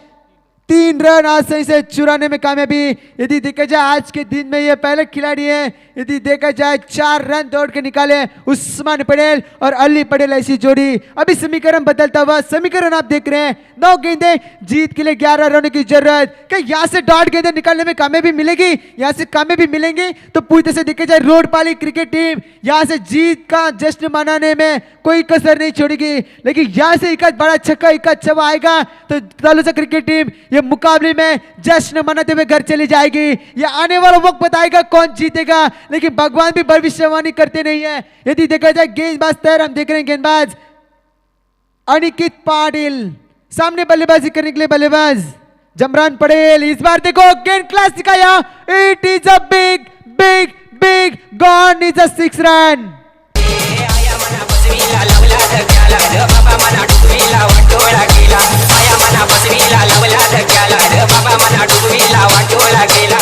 [SPEAKER 4] 3 रन आसानी से चुराने में कामयाबी। यदि देखा जाए आज के दिन में ये पहले खिलाड़ी हैं, यदि देखा जाए 4 रन दौड़ के निकाले उस्मान पटेल और अली पटेल ऐसी जोड़ी। अभी समीकरण बदलता हुआ समीकरण आप देख रहे हैं, 9 गेंदें, जीत के लिए 11 रनों की जरूरत। क्या यहाँ से डॉट गेंदें निकालने में कामयाबी मिलेगी? यहाँ से कामयाबी मिलेंगी तो पूरी तरह से देखा जाए रोडपाली क्रिकेट टीम यहाँ से जीत का जश्न मनाने में कोई कसर नहीं छोड़ेगी। लेकिन यहाँ से एक बड़ा छक्का एक छवा आएगा तो तलुजा क्रिकेट टीम ये मुकाबले में जश्न मनाते हुए घर चली जाएगी। ये आने वाला वक्त बताएगा कौन जीतेगा, लेकिन भगवान भी भविष्यवाणी करते नहीं है। यदि देखा जाए गेंदबाज तैयार, हम देख रहे हैं गेंदबाज अनिकित पाटिल, सामने बल्लेबाजी करने के लिए बल्लेबाज जमरान पटेल। इस बार देखो गेंद क्लास दिखाया, it is a big big big gone, is a 6 run.
[SPEAKER 6] आया मना बसवीला लावला धक्याला द बाबा मना डुबवीला वाटोळा गेला, आया मना बसवीला लावला धक्याला द बाबा मना डुबवीला वाटोळा गेला।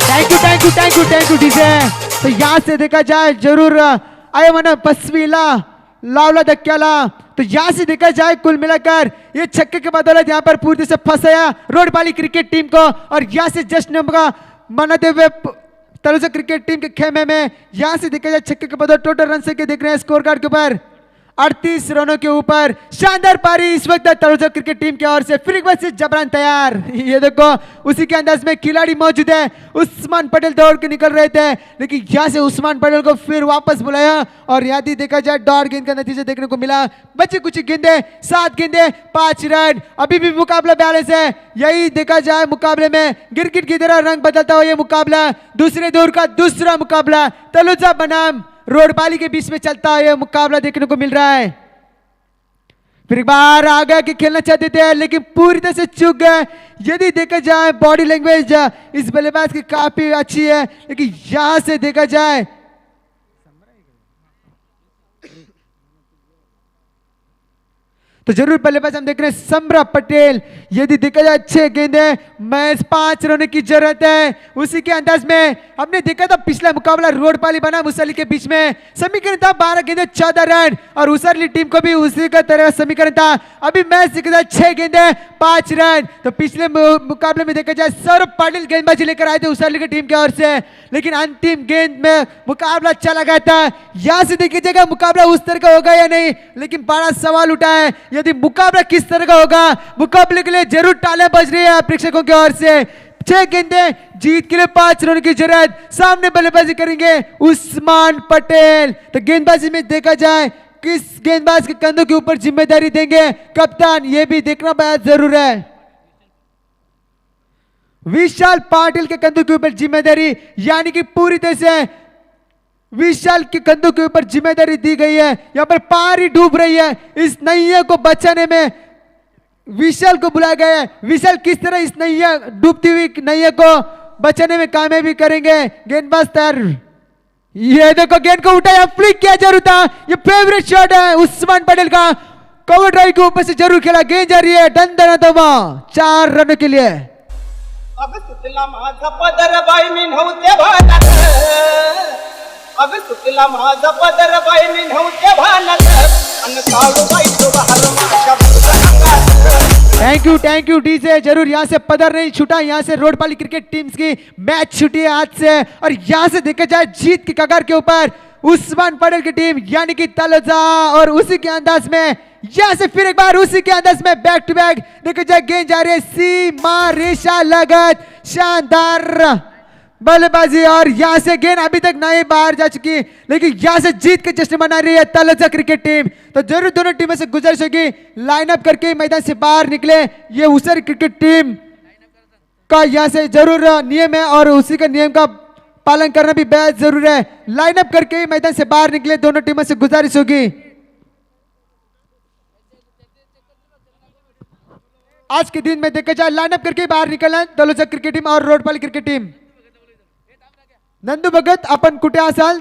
[SPEAKER 4] Thank you thank you thank you thank you DJ. तो यहाँ से देखा जाए जरूर आया मना बसवीला लावला धक्याला, तो यहाँ से देखा जाए कुल मिलाकर ये छक्के के बदौलत यहाँ पर पूरी तरह से फंसाया रोडपाली क्रिकेट टीम को, और यहाँ से जश्न का मनाते हुए तलुजा क्रिकेट टीम के खेमे में यहाँ से देखा जाए छक्के के बदौलत टोटल रन से के देख रहे हैं स्कोर कार्ड के ऊपर 38 रनों के ऊपर शानदार पारी इस वक्त तलुजा क्रिकेट टीम की ओर से। फिर एक बार से जबरान तैयार, ये देखो उसी के अंदाज में खिलाड़ी मौजूद है। उस्मान पटेल दौड़ के निकल रहे थे, लेकिन यहाँ से उस्मान पटेल को फिर वापस बुलाया और यदि देखा जाए डॉट गेंद का नतीजा देखने को मिला। बचे कुछ गेंदे, 7 गेंदे 5 रन, अभी भी मुकाबला 42 है। यही देखा जाए मुकाबले में गिरगिट की तरह रंग बदलता हुआ ये मुकाबला, दूसरे दौर का दूसरा मुकाबला तलुजा बनाम रोडपाली के बीच में चलता है, मुकाबला देखने को मिल रहा है। फिर एक बार आगे के खेलना चाहते थे लेकिन पूरी तरह से चूक गए। यदि देखा जाए बॉडी लैंग्वेज इस बल्लेबाज की काफी अच्छी है, लेकिन यहां से देखा जाए तो जरूर बल्लेबाज हम देख रहे हैं समरा पटेल। यदि देखा जाए 6 गेंदे, मैच 5 रनों की जरूरत है। उसी के अंदाज में हमने देखा था पिछला मुकाबला रोडपाली बना मुसली के बीच में, समीकरण था 12 गेंदे 14 रन, और उसरली टीम को भी उसी का तरह समीकरण था। अभी मैच देखा जाए 6 गेंदे 5 रन, तो पिछले मुकाबले में देखा जाए सौरभ पाटिल गेंदबाजी लेकर आए थे उसरली की टीम की ओर से, लेकिन अंतिम गेंद में मुकाबला चला गया था। यहां से देखिए जाएगा मुकाबला उस तरह का होगा या नहीं, लेकिन बड़ा सवाल उठा है यदि मुकाबला किस तरह का होगा। मुकाबले के लिए जरूर तालियां बज रही है प्रेक्षकों की ओर से। 6 गेंदे, जीत के लिए 5 रन की जरूरत। सामने बल्लेबाजी करेंगे उस्मान पटेल। तो गेंदबाजी में देखा जाए किस गेंदबाज के कंधों के ऊपर जिम्मेदारी देंगे कप्तान, यह भी देखना बहुत जरूर है। विशाल पाटिल के कंधों के ऊपर जिम्मेदारी, यानी कि पूरी तरह से विशाल के कंधों के ऊपर जिम्मेदारी दी गई है। यहां पर पारी डूब रही है, इस नैया को बचाने में विशाल को बुलाया गया है। विशाल किस तरह इस नैया डूबती हुई नैया को बचाने में कामयाबी करेंगे। गेंदबाज तैयार, ये देखो गेंद को उठाया, फ्लिक किया जरूर था, ये फेवरेट शॉट है उस्मान पटेल का। कवर ड्राइव के ऊपर से जरूर खेला, गेंद जा रही है दंदना दबा 4 रनों के लिए।
[SPEAKER 6] अब सुतला माझा पदर बाई मी नव्हते भानात, अब सुतला माझा पदर बाई मी नव्हते भानात, अन काळू बाई तो बहार माझ्या अंगात।
[SPEAKER 4] Thank you DJ. जरूर यहाँ से पदर नहीं छूटा, यहाँ से रोडपाली क्रिकेट टीम्स की मैच छूटी है हाथ से, और यहाँ से देखा जाए जीत की कगार के ऊपर उस्मान पटेल की टीम यानी कि तलुजा, और उसी के अंदाज में यहाँ से फिर एक बार उसी के अंदाज में बैक टू बैक देखा जाए गेंद जा रही है सीमा रेशा लगत, शानदार बल्लेबाजी और यहाँ से गेंद अभी तक नहीं बाहर जा चुकी, लेकिन यहाँ से जीत के जश्न मना रही है तलजा क्रिकेट टीम। तो जरूर दोनों टीमों से गुजारिश होगी लाइनअप करके मैदान से बाहर निकले। ये उसर क्रिकेट टीम का यहाँ से जरूर नियम है और उसी का नियम का पालन करना भी बेहद जरूरी है। लाइनअप करके मैदान से बाहर निकले, दोनों टीमों से गुजारिश होगी। आज के दिन में देखा जाए लाइनअप करके बाहर निकलना तलोजा क्रिकेट टीम और रोडपाली क्रिकेट टीम। नंदू भगत आपण कुठे असाल